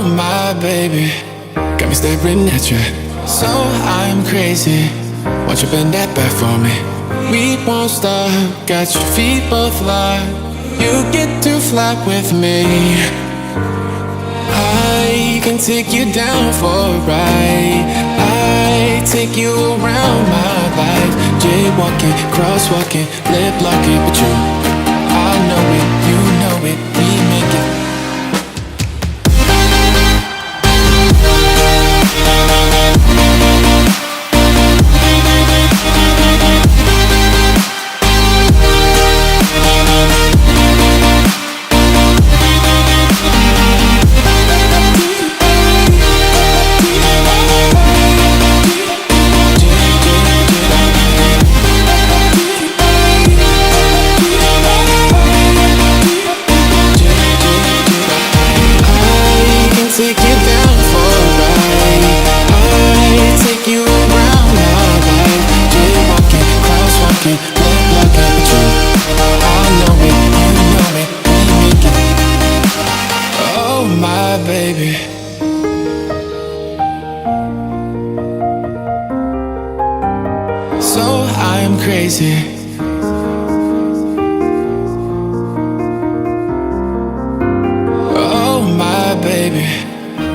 my baby, got me staring at you. So I'm crazy. Won't you bend that back for me? We won't stop. Got your feet both locked. You get to fly with me. I can take you down for a ride. I take you around my life. Jaywalking, crosswalking, lip locking, but you, I know it, you know it, we make it. Crazy. Oh my baby,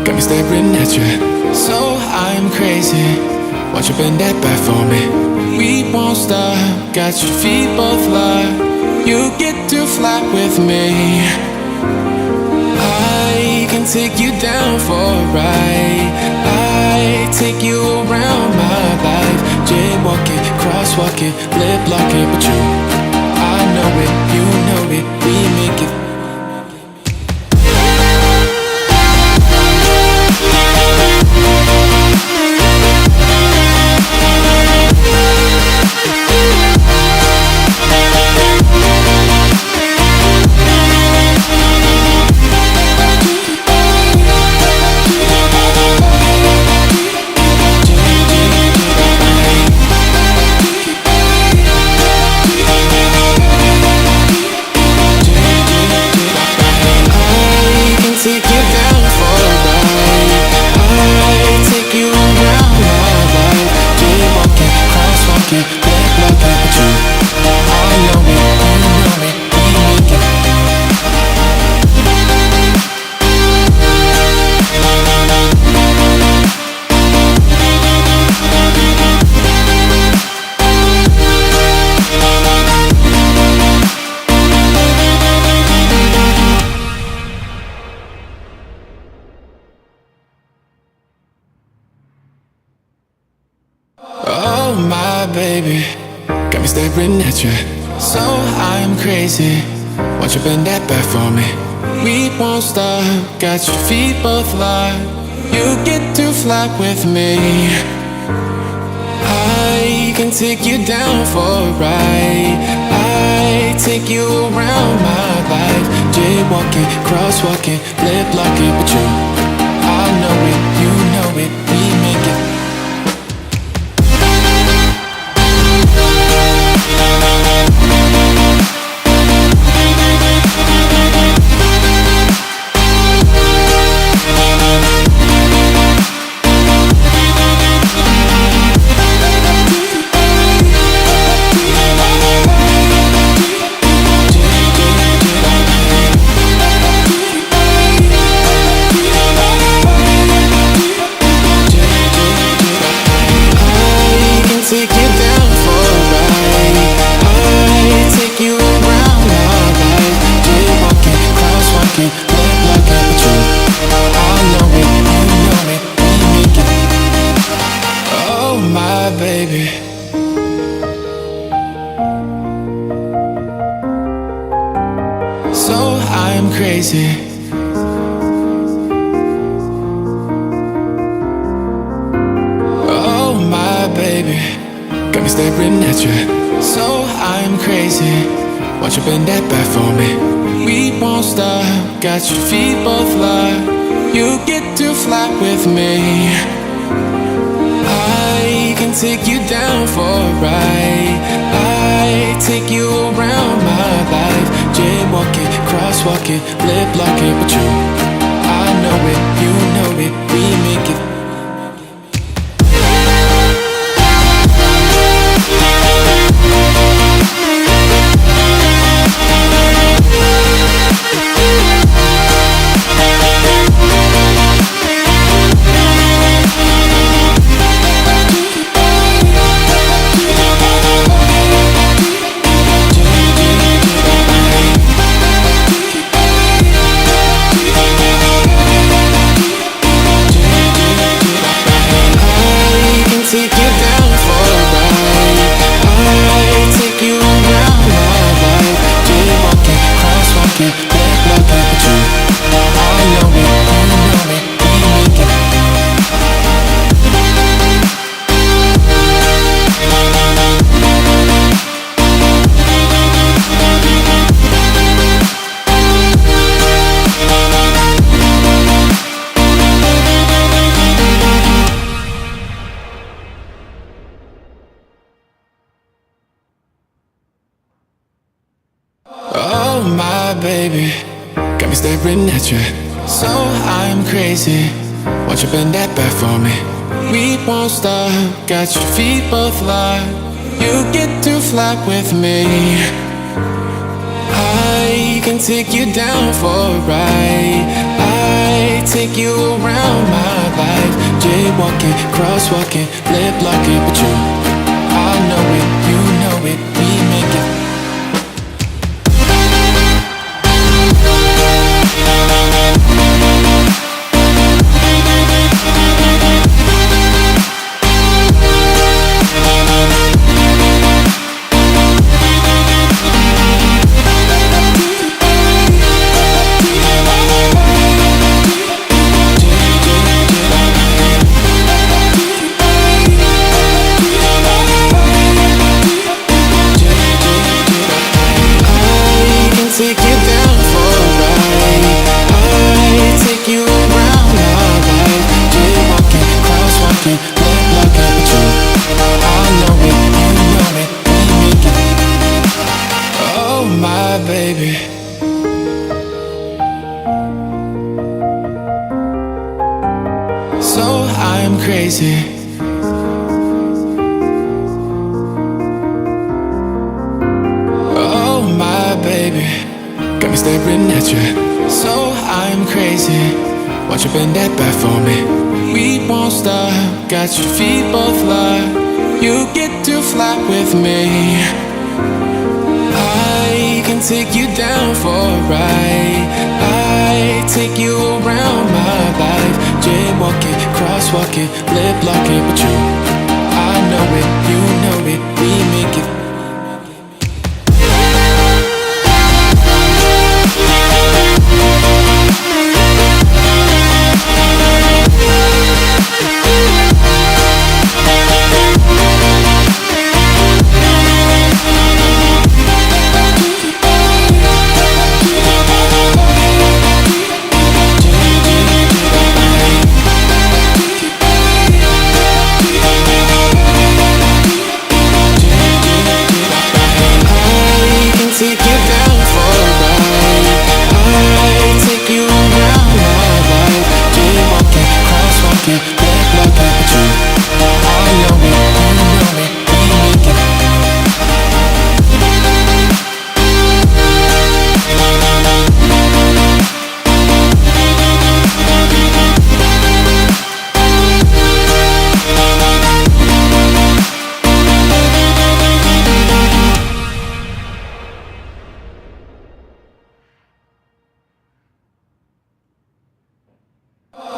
got me staring at you. So I'm crazy. Won't you bend that back for me? We won't stop. Got your feet both locked. You get to fly with me. I can take you down for a ride. I take you around my life. Jaywalking, crosswalking, lip locking, but you, I know it, you know it, we make it. Oh my baby, got me staring at you. So I'm crazy. Won't you bend that back for me? We won't stop. Got your feet both locked. You get to fly with me. I can take you down for a ride. I take you around my life. Jaywalking, crosswalking, lip locking, but you, I know it, you know it, we make it. Crazy. Oh my baby, got me staring at you. So I'm crazy. Won't you bend that back for me? We won't stop. Got your feet both locked. You get to fly with me. I can take you down for a ride. I take you around my life. Jaywalking, crosswalking, lip locking, but you, I know it, you at you. So I'm crazy. Won't you bend that back for me? We won't stop. Got your feet both locked. You get to fly with me. I can take you down for a ride. I take you around my life. Jaywalking, crosswalking, lip locking, but you, I know it, you know it, we make it. Oh my baby, got me staring at you. So I'm crazy. Won't you bend that back for me? We won't stop. Got your feet both locked. You get to fly with me. I can take you down for a ride. I take you around my life. Jaywalking, crosswalking, lip locking, but you, I know it, you know it, we make it.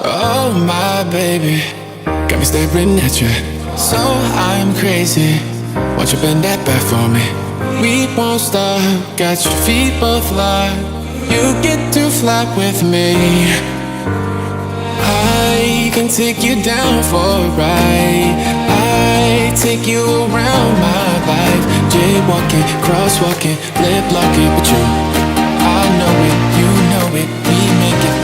Oh my baby, got me staring at you. So I'm crazy. Won't you bend that back for me? We won't stop. Got your feet both locked. You get to fly with me. I can take you down for a ride. I take you around my life. Jaywalking, crosswalking, lip locking, but you, I know it, you know it, we make it.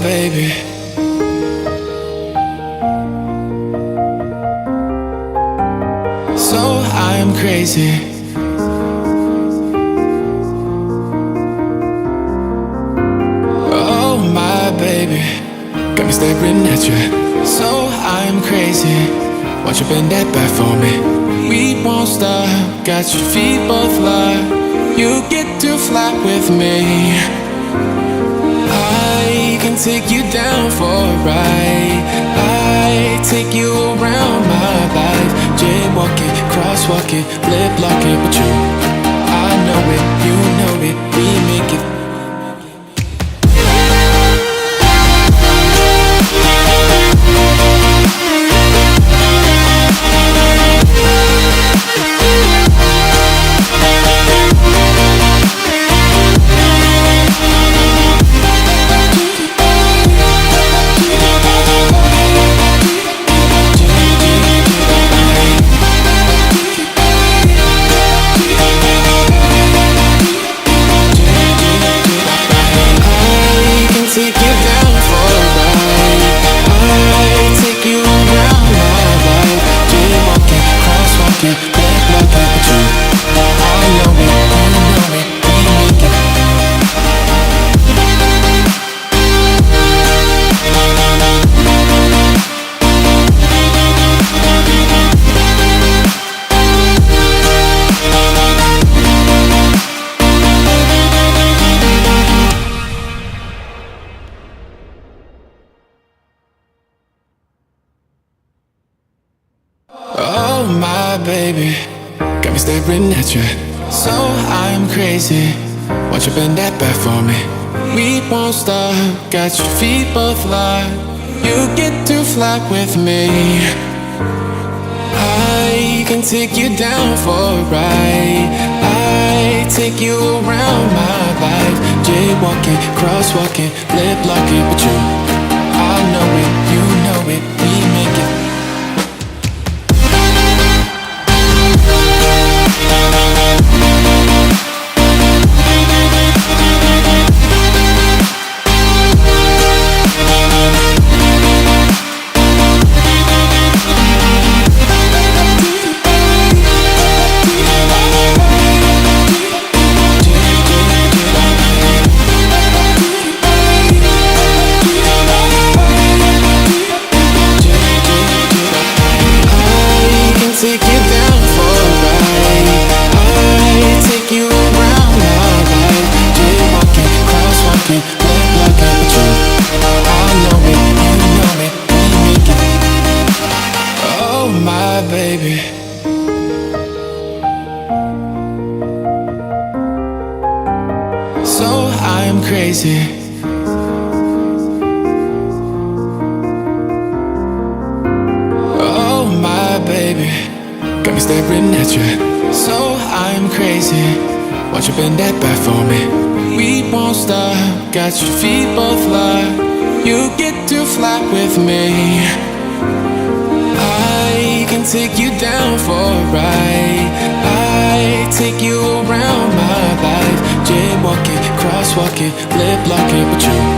Baby, so I'm crazy. Oh my baby, got me staring at you. So I'm crazy. Won't you bend that back for me? We won't stop. Got your feet both locked. You get to fly with me. I can take you down for a ride. I take you around my life. Jaywalking, crosswalking, lip locking, but you, I know it, you know it, we make it. my baby got me staring at you. So I'm crazy. Won't you bend that back for me? We won't stop. Got your feet both locked. You get to fly with me. I can take you down for a ride. I take you around my life. Jaywalking, crosswalking, lip locking. But you, I know it, you know it. We make it. Take you down for a ride. I take you around my life. Jaywalking, crosswalking, lip locking. But you, I know it, you know it. We make it. Oh my baby. So I'm crazy. Oh my baby got me staring at you. So I'm crazy. Won't you bend that back for me? We won't stop. Got your feet both locked. You get to fly with me. I can take you down for a ride. I take you around my life. Jaywalking, crosswalking, lip locking. But you,